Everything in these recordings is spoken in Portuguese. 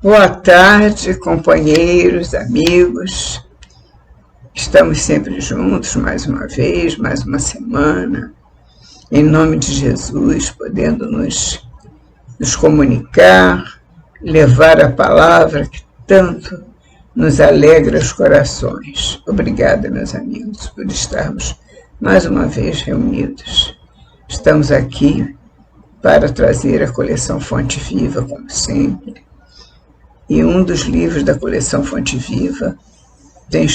Boa tarde, companheiros, amigos. Estamos sempre juntos mais uma vez, mais uma semana. Em nome de Jesus, podendo nos comunicar, levar a palavra que tanto nos alegra os corações. Obrigada, meus amigos, por estarmos mais uma vez reunidos. Estamos aqui para trazer a coleção Fonte Viva, como sempre. E um dos livros da coleção Fonte Viva tem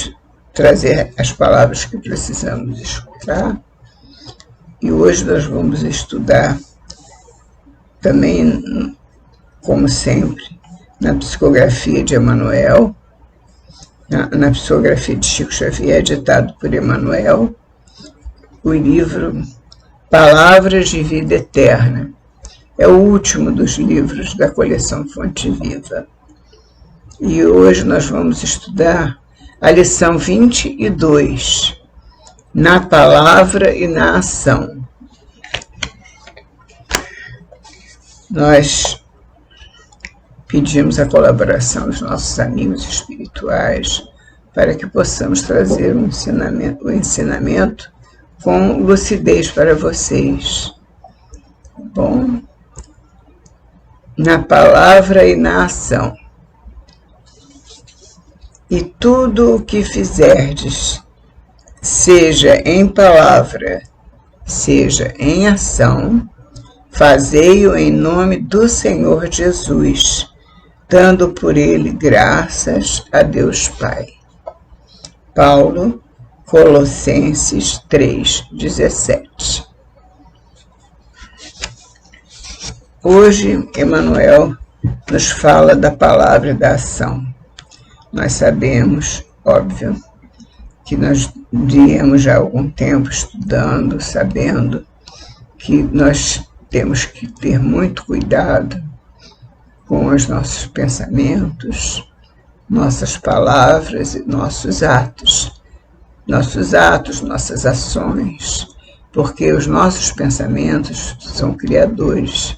trazer as palavras que precisamos escutar. E hoje nós vamos estudar também, como sempre, na psicografia de Emmanuel, na psicografia de Chico Xavier, ditado por Emmanuel, o livro Palavras de Vida Eterna. É o último dos livros da coleção Fonte Viva. E hoje nós vamos estudar a lição 22, na palavra e na ação. Nós pedimos a colaboração dos nossos amigos espirituais para que possamos trazer o ensinamento com lucidez para vocês. Bom, na palavra e na ação. E tudo o que fizerdes, seja em palavra, seja em ação, fazei-o em nome do Senhor Jesus, dando por ele graças a Deus Pai. Paulo, Colossenses 3:17. Hoje, Emmanuel nos fala da palavra e da ação. Nós sabemos, óbvio, que nós viemos já há algum tempo estudando, sabendo que nós temos que ter muito cuidado com os nossos pensamentos, nossas palavras e nossos atos. Nossas ações, porque os nossos pensamentos são criadores.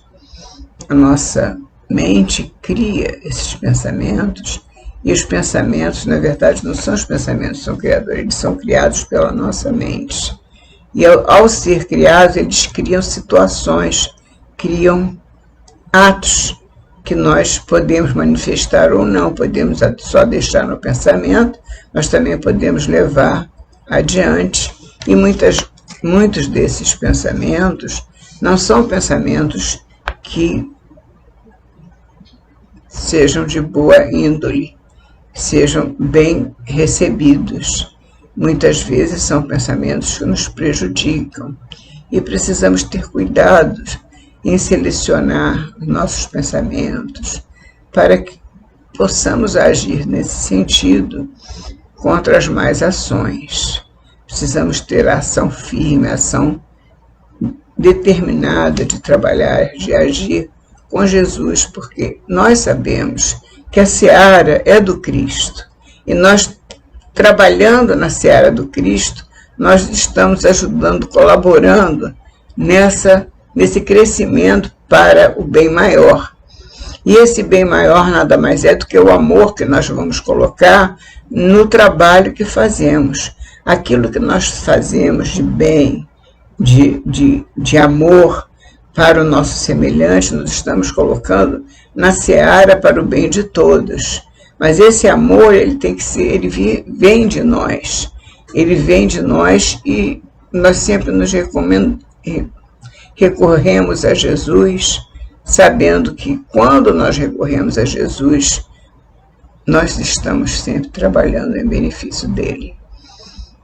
A nossa mente cria esses pensamentos. E os pensamentos, na verdade, não são os pensamentos que são criadores, eles são criados pela nossa mente. E ao ser criados, eles criam situações, criam atos que nós podemos manifestar ou não, podemos só deixar no pensamento, mas também podemos levar adiante. E muitos desses pensamentos não são pensamentos que sejam de boa índole, sejam bem recebidos. Muitas vezes são pensamentos que nos prejudicam e precisamos ter cuidado em selecionar nossos pensamentos para que possamos agir nesse sentido contra as más ações. Precisamos ter ação firme, ação determinada de trabalhar, de agir com Jesus, porque nós sabemos que a seara é do Cristo. E nós, trabalhando na seara do Cristo, nós estamos ajudando, colaborando nesse crescimento para o bem maior. E esse bem maior nada mais é do que o amor que nós vamos colocar no trabalho que fazemos. Aquilo que nós fazemos de bem, de amor para o nosso semelhante, nós estamos colocando na seara para o bem de todos. Mas esse amor, ele vem de nós. Ele vem de nós e nós sempre nos recorremos a Jesus, sabendo que quando nós recorremos a Jesus, nós estamos sempre trabalhando em benefício dele.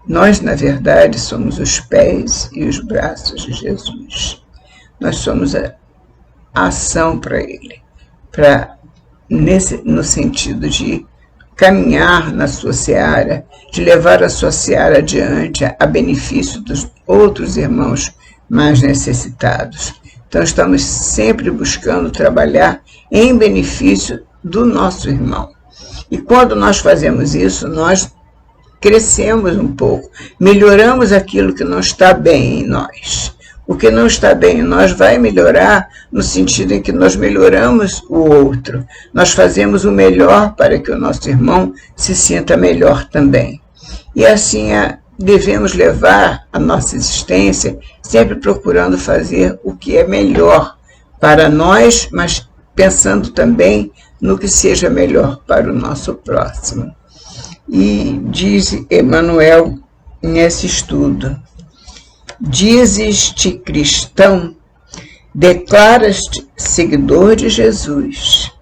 Nós, na verdade, somos os pés e os braços de Jesus. Nós somos a ação para ele, para no sentido de caminhar na sua seara, de levar a sua seara adiante a benefício dos outros irmãos mais necessitados. Então, estamos sempre buscando trabalhar em benefício do nosso irmão. E quando nós fazemos isso, nós crescemos um pouco, melhoramos aquilo que não está bem em nós. O que não está bem em nós vai melhorar no sentido em que nós melhoramos o outro. Nós fazemos o melhor para que o nosso irmão se sinta melhor também. E assim devemos levar a nossa existência sempre procurando fazer o que é melhor para nós, mas pensando também no que seja melhor para o nosso próximo. E diz Emmanuel nesse estudo: dizes-te cristão, declaras-te seguidor de Jesus,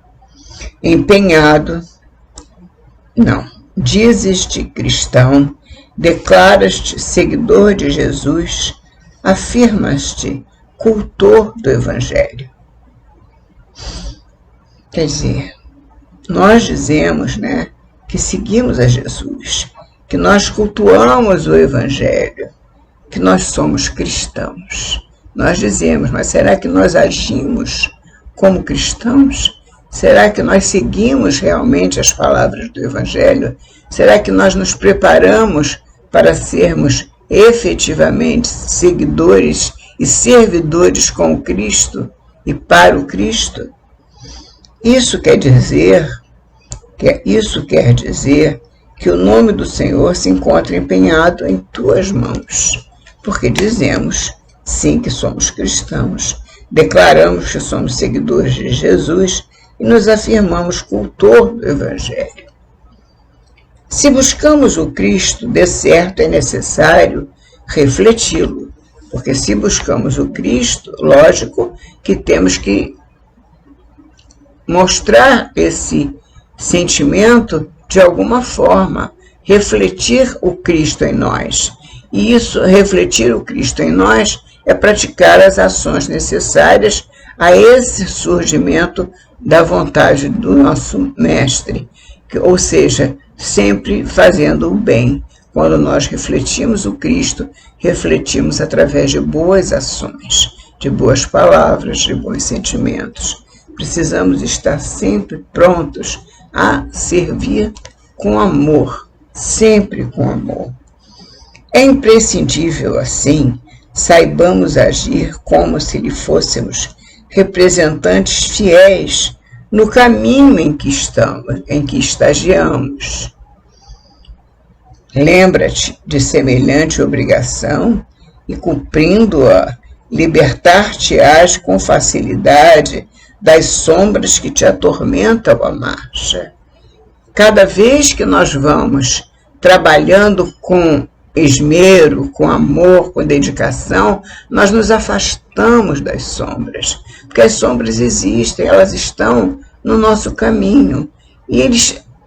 dizes-te cristão, declaras-te seguidor de Jesus, afirmas-te cultor do Evangelho. Quer dizer, nós dizemos, que seguimos a Jesus, que nós cultuamos o Evangelho, que nós somos cristãos. Nós dizemos, mas será que nós agimos como cristãos? Será que nós seguimos realmente as palavras do Evangelho? Será que nós nos preparamos para sermos efetivamente seguidores e servidores com o Cristo e para o Cristo? Isso quer dizer que o nome do Senhor se encontra empenhado em tuas mãos, porque dizemos, sim, que somos cristãos, declaramos que somos seguidores de Jesus e nos afirmamos cultor do Evangelho. Se buscamos o Cristo, de certo é necessário refleti-lo, porque se buscamos o Cristo, lógico que temos que mostrar esse sentimento de alguma forma, refletir o Cristo em nós. E isso, refletir o Cristo em nós, é praticar as ações necessárias a esse surgimento da vontade do nosso Mestre, ou seja, sempre fazendo o bem. Quando nós refletimos o Cristo, refletimos através de boas ações, de boas palavras, de bons sentimentos. Precisamos estar sempre prontos a servir com amor, sempre com amor. É imprescindível, assim, saibamos agir como se lhe fôssemos representantes fiéis no caminho em que estagiamos. Lembra-te de semelhante obrigação e, cumprindo-a, libertar-te-ás com facilidade das sombras que te atormentam a marcha. Cada vez que nós vamos trabalhando com esmero, com amor, com dedicação, nós nos afastamos das sombras, porque as sombras existem, elas estão no nosso caminho. E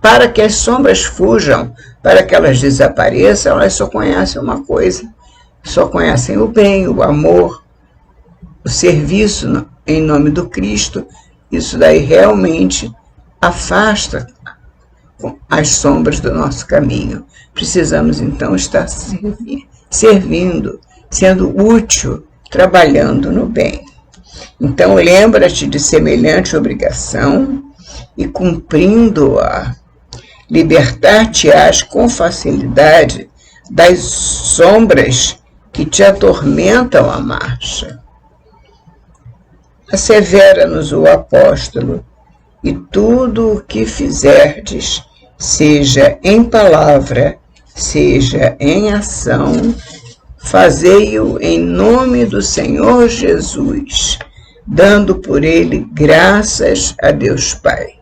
para que as sombras fujam, para que elas desapareçam, elas só conhecem uma coisa, só conhecem o bem, o amor, o serviço em nome do Cristo. Isso daí realmente afasta as sombras do nosso caminho. Precisamos então estar servindo, sendo útil, trabalhando no bem. Então lembra-te de semelhante obrigação e, cumprindo-a, libertar-te-ás com facilidade das sombras que te atormentam a marcha. Assevera-nos o apóstolo: e tudo o que fizerdes, seja em palavra, seja em ação, fazei-o em nome do Senhor Jesus, dando por ele graças a Deus Pai.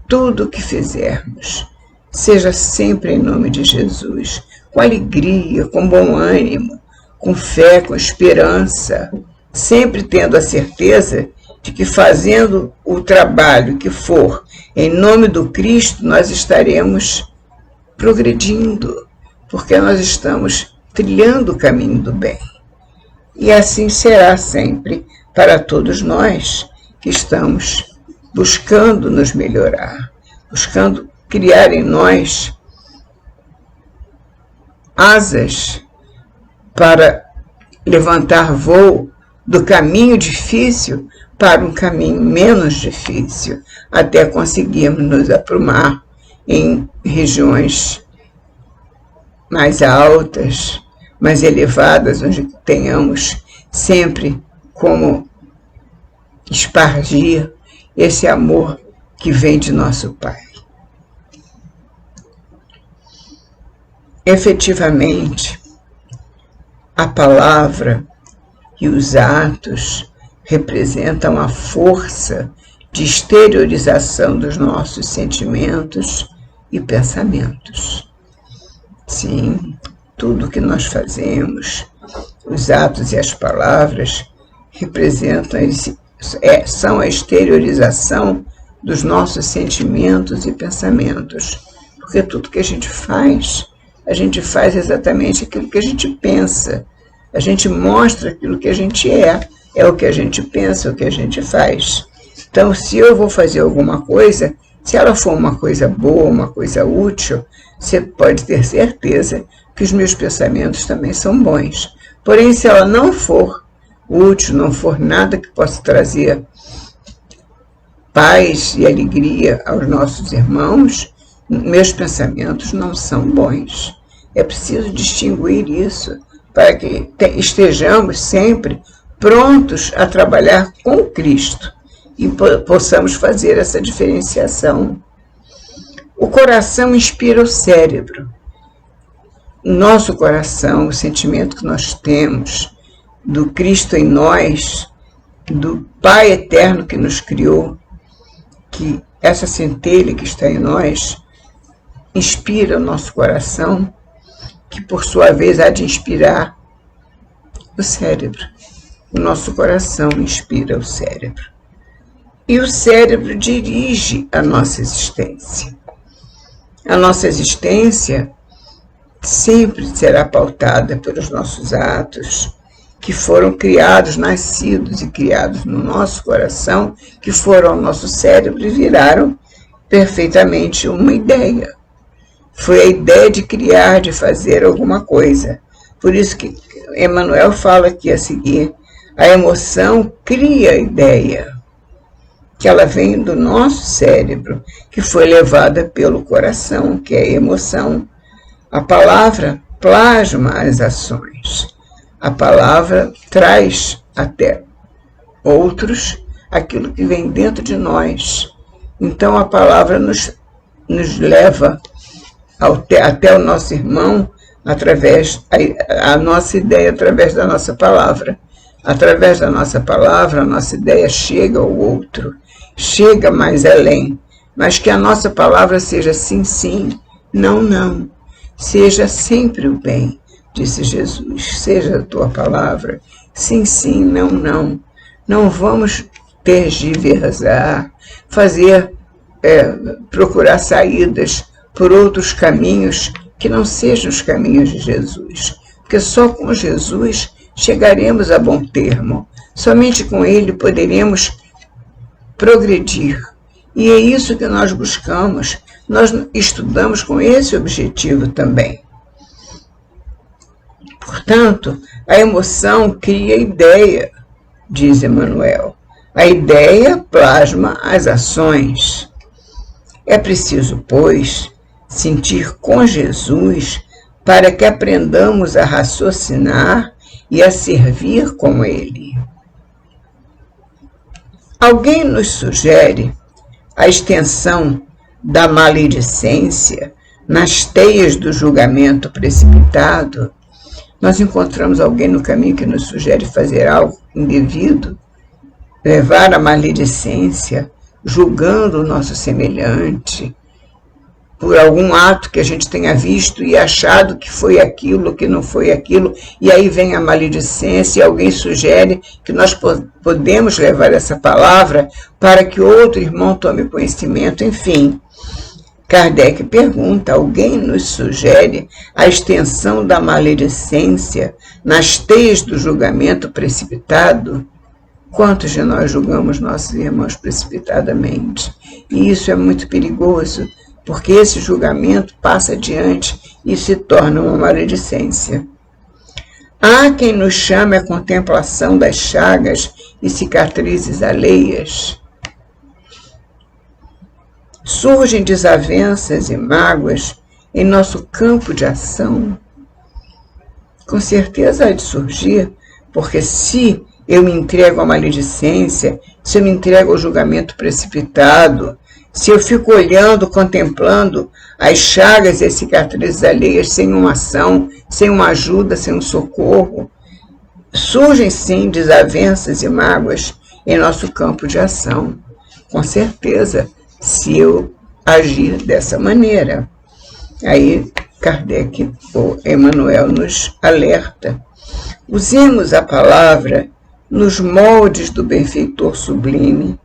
Tudo o que fizermos, seja sempre em nome de Jesus, com alegria, com bom ânimo, com fé, com esperança, sempre tendo a certeza de que, fazendo o trabalho que for em nome do Cristo, nós estaremos progredindo, porque nós estamos trilhando o caminho do bem. E assim será sempre para todos nós que estamos buscando nos melhorar, buscando criar em nós asas para levantar voo do caminho difícil para um caminho menos difícil, até conseguirmos nos aprumar em regiões mais altas, mais elevadas, onde tenhamos sempre como espargir esse amor que vem de nosso Pai. Efetivamente, a palavra e os atos representam a força de exteriorização dos nossos sentimentos e pensamentos. Sim, tudo que nós fazemos, os atos e as palavras, representam, são a exteriorização dos nossos sentimentos e pensamentos. Porque tudo que a gente faz exatamente aquilo que a gente pensa. A gente mostra aquilo que a gente é o que a gente pensa, o que a gente faz. Então, se eu vou fazer alguma coisa, se ela for uma coisa boa, uma coisa útil, você pode ter certeza que os meus pensamentos também são bons. Porém, se ela não for útil, não for nada que possa trazer paz e alegria aos nossos irmãos, meus pensamentos não são bons. É preciso distinguir isso para que estejamos sempre prontos a trabalhar com Cristo e possamos fazer essa diferenciação. O coração inspira o cérebro. O nosso coração, o sentimento que nós temos do Cristo em nós, do Pai eterno que nos criou, que essa centelha que está em nós inspira o nosso coração, que por sua vez há de inspirar o cérebro. O nosso coração inspira o cérebro. E o cérebro dirige a nossa existência. A nossa existência sempre será pautada pelos nossos atos, que foram criados, nascidos e criados no nosso coração, que foram ao nosso cérebro e viraram perfeitamente uma ideia. Foi a ideia de criar, de fazer alguma coisa. Por isso que Emmanuel fala aqui a seguir, a emoção cria a ideia, que ela vem do nosso cérebro, que foi levada pelo coração, que é a emoção. A palavra plasma as ações. A palavra traz até outros aquilo que vem dentro de nós. Então a palavra nos leva até o nosso irmão, através a nossa ideia através da nossa palavra. Através da nossa palavra, a nossa ideia chega ao outro, chega mais além. Mas que a nossa palavra seja sim, sim, não, não. Seja sempre o bem, disse Jesus. Seja a tua palavra, sim, sim, não, não. Não vamos tergiversar, procurar saídas por outros caminhos que não sejam os caminhos de Jesus. Porque só com Jesus chegaremos a bom termo. Somente com Ele poderemos progredir. E é isso que nós buscamos. Nós estudamos com esse objetivo também. Portanto, a emoção cria ideia, diz Emmanuel. A ideia plasma as ações. É preciso, pois, sentir com Jesus para que aprendamos a raciocinar e a servir com Ele. Alguém nos sugere a extensão da maledicência nas teias do julgamento precipitado? Nós encontramos alguém no caminho que nos sugere fazer algo indevido, levar a maledicência, julgando o nosso semelhante, por algum ato que a gente tenha visto e achado que foi aquilo, que não foi aquilo, e aí vem a maledicência e alguém sugere que nós podemos levar essa palavra para que outro irmão tome conhecimento, enfim. Kardec pergunta, alguém nos sugere a extensão da maledicência nas teias do julgamento precipitado? Quantos de nós julgamos nossos irmãos precipitadamente? E isso é muito perigoso, porque esse julgamento passa adiante e se torna uma maledicência. Há quem nos chame a contemplação das chagas e cicatrizes alheias. Surgem desavenças e mágoas em nosso campo de ação. Com certeza há de surgir, porque se eu me entrego à maledicência, se eu me entrego ao julgamento precipitado, se eu fico olhando, contemplando as chagas e as cicatrizes alheias sem uma ação, sem uma ajuda, sem um socorro, surgem sim desavenças e mágoas em nosso campo de ação. Com certeza, se eu agir dessa maneira. Aí Kardec, ou Emmanuel, nos alerta. Usemos a palavra nos moldes do benfeitor sublime,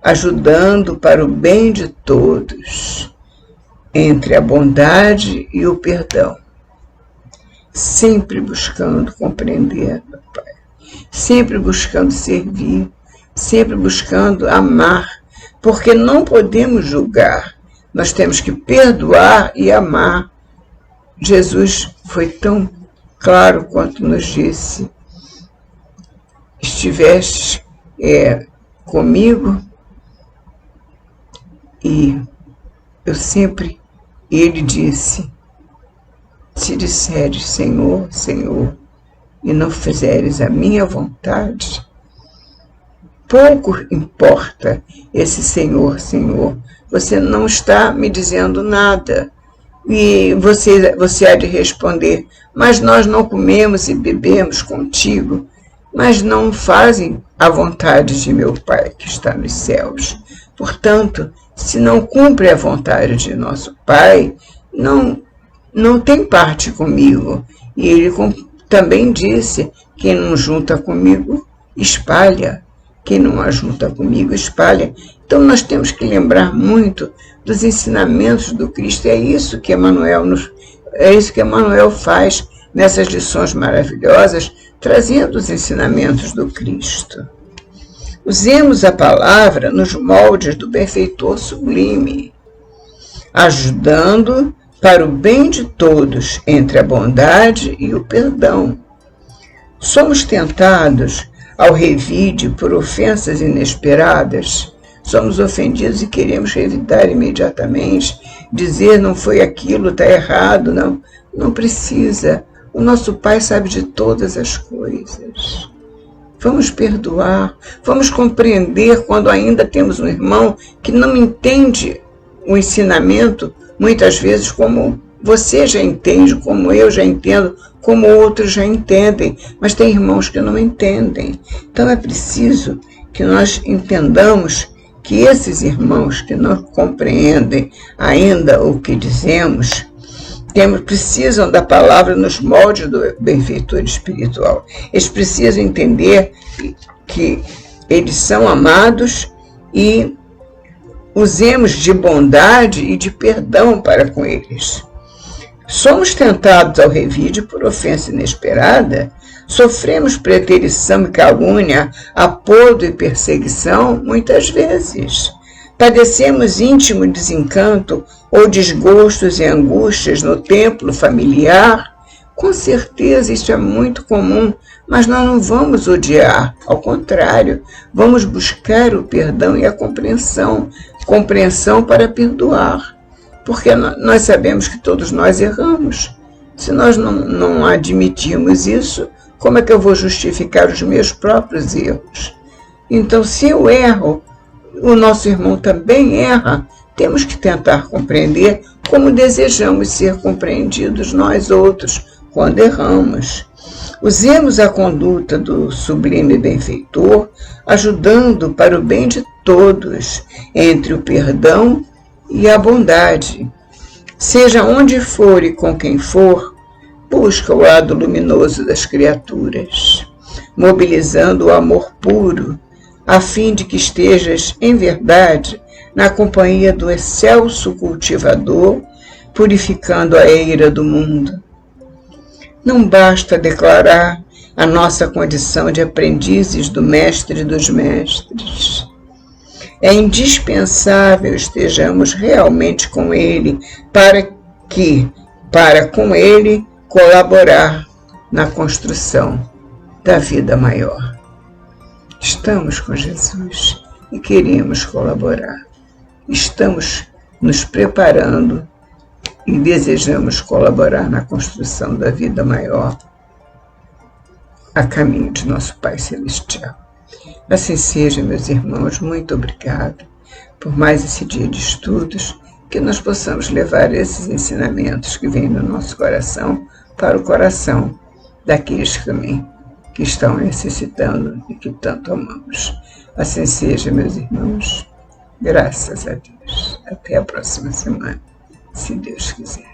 ajudando para o bem de todos, entre a bondade e o perdão, sempre buscando compreender, Pai, sempre buscando servir, sempre buscando amar, porque não podemos julgar, nós temos que perdoar e amar. Jesus foi tão claro quanto nos disse: estiveste comigo e eu sempre, ele disse, se disseres Senhor, Senhor, e não fizeres a minha vontade, pouco importa esse Senhor, Senhor, você não está me dizendo nada. E você há de responder, mas nós não comemos e bebemos contigo, mas não fazem a vontade de meu Pai que está nos céus. Portanto, se não cumpre a vontade de nosso Pai, não tem parte comigo. E ele também disse, quem não junta comigo, espalha. Quem não ajunta comigo, espalha. Então nós temos que lembrar muito dos ensinamentos do Cristo. É isso que Emmanuel faz nessas lições maravilhosas, trazendo os ensinamentos do Cristo. Usemos a palavra nos moldes do benfeitor sublime, ajudando para o bem de todos, entre a bondade e o perdão. Somos tentados ao revide por ofensas inesperadas. Somos ofendidos e queremos revidar imediatamente, dizer não foi aquilo, está errado, não precisa. O nosso Pai sabe de todas as coisas. Vamos perdoar, vamos compreender quando ainda temos um irmão que não entende o ensinamento, muitas vezes como você já entende, como eu já entendo, como outros já entendem, mas tem irmãos que não entendem. Então é preciso que nós entendamos que esses irmãos que não compreendem ainda o que dizemos, precisam da palavra nos moldes do benfeitor espiritual. Eles precisam entender que eles são amados e usemos de bondade e de perdão para com eles. Somos tentados ao revide por ofensa inesperada, sofremos preterição e calúnia, apodo e perseguição muitas vezes. Padecemos íntimo desencanto ou desgostos e angústias no templo familiar. Com certeza isso é muito comum, mas nós não vamos odiar, ao contrário, vamos buscar o perdão e a compreensão para perdoar. Porque nós sabemos que todos nós erramos. Se nós não admitirmos isso, como é que eu vou justificar os meus próprios erros? Então, se eu erro, o nosso irmão também erra. Temos que tentar compreender como desejamos ser compreendidos nós outros quando erramos. Usemos a conduta do sublime benfeitor, ajudando para o bem de todos, entre o perdão e a bondade. Seja onde for e com quem for, busca o lado luminoso das criaturas, mobilizando o amor puro, a fim de que estejas, em verdade, na companhia do excelso cultivador, purificando a eira do mundo. Não basta declarar a nossa condição de aprendizes do Mestre dos Mestres. É indispensável estejamos realmente com Ele para com Ele colaborar na construção da vida maior. Estamos com Jesus e queremos colaborar. Estamos nos preparando e desejamos colaborar na construção da vida maior a caminho de nosso Pai Celestial. Assim seja, meus irmãos, muito obrigado por mais esse dia de estudos, que nós possamos levar esses ensinamentos que vêm do nosso coração para o coração daqueles também que estão necessitando e que tanto amamos. Assim seja, meus irmãos, graças a Deus. Até a próxima semana, se Deus quiser.